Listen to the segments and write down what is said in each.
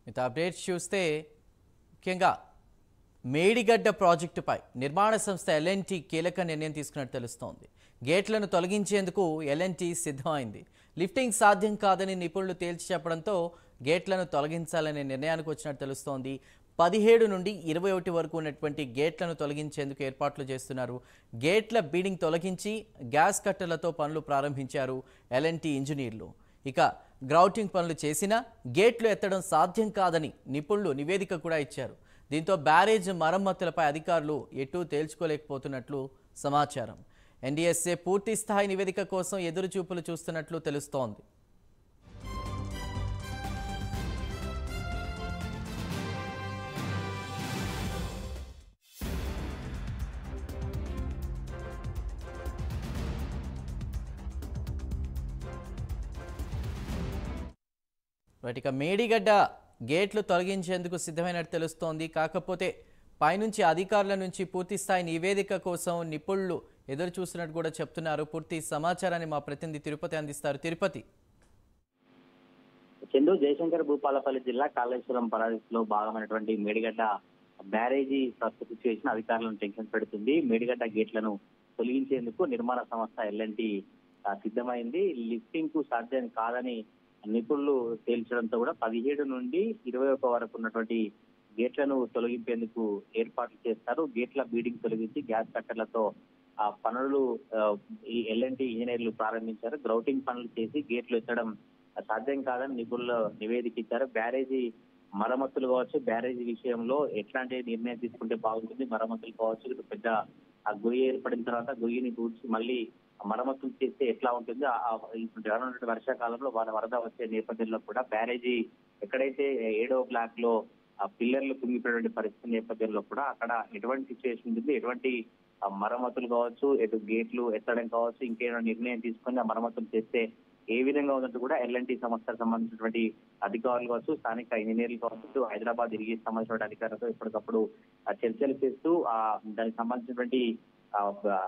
మిగతా అప్డేట్స్ చూస్తే ముఖ్యంగా మేడిగడ్డ ప్రాజెక్టుపై నిర్మాణ సంస్థ ఎల్ఎన్టీ కీలక నిర్ణయం తీసుకున్నట్టు తెలుస్తోంది. గేట్లను తొలగించేందుకు ఎల్ఎన్టీ సిద్ధమైంది. లిఫ్టింగ్ సాధ్యం కాదని నిపుణులు తేల్చి చెప్పడంతో గేట్లను తొలగించాలనే నిర్ణయానికి వచ్చినట్టు తెలుస్తోంది. 17 నుండి 21 వరకు ఉన్నటువంటి గేట్లను తొలగించేందుకు ఏర్పాట్లు చేస్తున్నారు. గేట్ల బీడింగ్ తొలగించి గ్యాస్ కట్టర్లతో పనులు ప్రారంభించారు ఎల్ఎన్టీ ఇంజనీర్లు. ఇక గ్రౌటింగ్ పనులు చేసినా గేట్లు ఎత్తడం సాధ్యం కాదని నిపుణులు నివేదిక కూడా ఇచ్చారు. దీంతో బ్యారేజ్ మరమ్మతులపై అధికారులు ఎటూ తేల్చుకోలేకపోతున్నట్లు సమాచారం. ఎన్డీఎస్ఏ పూర్తి స్థాయి నివేదిక కోసం ఎదురుచూపులు చూస్తున్నట్లు తెలుస్తోంది. ఇక మేడిగడ్డ గేట్లు తొలగించేందుకు సిద్ధమైనట్టు తెలుస్తోంది. కాకపోతే పైనుంచి అధికారుల నుంచి పూర్తి స్థాయి నివేదిక కోసం నిపుణులు ఎదురు చూస్తున్నట్టు కూడా చెప్తున్నారు. పూర్తి సమాచారాన్ని మా ప్రతినిధి తిరుపతి అందిస్తారు. తిరుపతి. చందు, జయశంకర్ భూపాలపల్లి జిల్లా కాళేశ్వరం ప్రాజెక్టులో భాగమైనటువంటి మేడిగడ్డ బ్యారేజీ ప్రస్తుత సిచ్యువేషన్ అధికారులను టెన్షన్ పెడుతుంది. మేడిగడ్డ గేట్లను తొలగించేందుకు నిర్మాణ సంస్థ ఎల్ఎన్టీ సిద్ధమైంది. లిఫ్టింగ్ కు సాధ్యం కాదని నిపుణులు తేల్చడంతో కూడా 17 నుండి 21 వరకు ఉన్నటువంటి గేట్లను తొలగింపేందుకు ఏర్పాట్లు చేస్తారు. గేట్ల బీడింగ్ తొలగించి గ్యాస్ కట్టర్లతో ఆ పనులు ఈ ఎల్ఎన్టీ ఇంజనీర్లు ప్రారంభించారు. గ్రౌటింగ్ పనులు చేసి గేట్లు ఎత్తడం సాధ్యం కాదని నిపుణులు నివేదిక ఇచ్చారు. బ్యారేజీ మరమ్మతులు కావచ్చు, బ్యారేజీ విషయంలో ఎట్లాంటి నిర్ణయం తీసుకుంటే బాగుంటుంది, మరమ్మతులు కావచ్చు, ఇటు పెద్ద ఆ గొయ్యి ఏర్పడిన తర్వాత గొయ్యిని పూడ్చి మళ్ళీ మరమ్మతులు చేస్తే ఎట్లా ఉంటుంది, రానున్న వర్షాకాలంలో వరద వచ్చే నేపథ్యంలో కూడా బ్యారేజీ ఎక్కడైతే 7వ బ్లాక్ లో ఆ పిల్లర్లు కుంగిపోయినటువంటి పరిస్థితి నేపథ్యంలో కూడా అక్కడ ఎటువంటి సిచ్యువేషన్ ఉంటుంది, ఎటువంటి మరమ్మతులు కావచ్చు, ఎటు గేట్లు ఎత్తడం కావచ్చు, ఇంకేమైనా నిర్ణయం తీసుకుని ఆ మరమ్మతులు చేస్తే ఏ విధంగా ఉందంటూ కూడా ఎల్ఎన్టీ సంస్థకు సంబంధించినటువంటి అధికారులు కావచ్చు, స్థానిక ఇంజనీర్లు కావచ్చు, హైదరాబాద్ ఇరిగేషన్ సంబంధించిన అధికారులతో ఎప్పటికప్పుడు చర్చలు చేస్తూ దానికి సంబంధించినటువంటి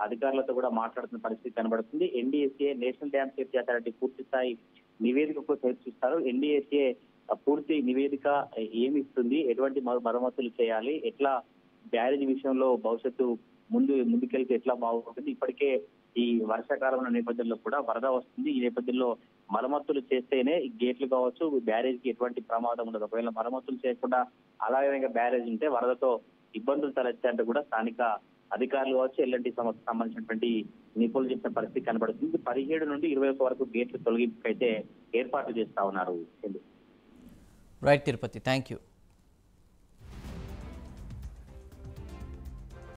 అధికారులతో కూడా మాట్లాడుతున్న పరిస్థితి కనబడుతుంది. NDSA national dam safety authority పూర్తి స్థాయి నివేదికకు చర్చిస్తారు. ఎన్డీఎస్ఏ పూర్తి నివేదిక ఏమి ఇస్తుంది, ఎటువంటి మరమ్మతులు చేయాలి, ఎట్లా బ్యారేజ్ విషయంలో భవిష్యత్తు ముందుకెళ్తే ఎట్లా బాగుంటుంది, ఇప్పటికే ఈ వర్షాకాలం నేపథ్యంలో కూడా వరద వస్తుంది. ఈ నేపథ్యంలో మరమ్మతులు చేస్తేనే ఈ గేట్లు కావచ్చు, బ్యారేజ్ కి ఎటువంటి ప్రమాదం ఉండదు. ఒకవేళ మరమ్మతులు చేయకుండా అలాగే బ్యారేజ్ ఉంటే వరదతో ఇబ్బందులు తలెత్తాయంటే కూడా స్థానిక అధికారులు కావచ్చు, ఎల్ఎన్టీ సంస్థకు సంబంధించినటువంటి నిపుణులు చెప్పిన పరిస్థితి కనబడుతుంది. 17 నుండి 21 వరకు గేట్లు తొలగింపుకైతే ఏర్పాట్లు చేస్తా ఉన్నారు. Right Tirupati, thank you.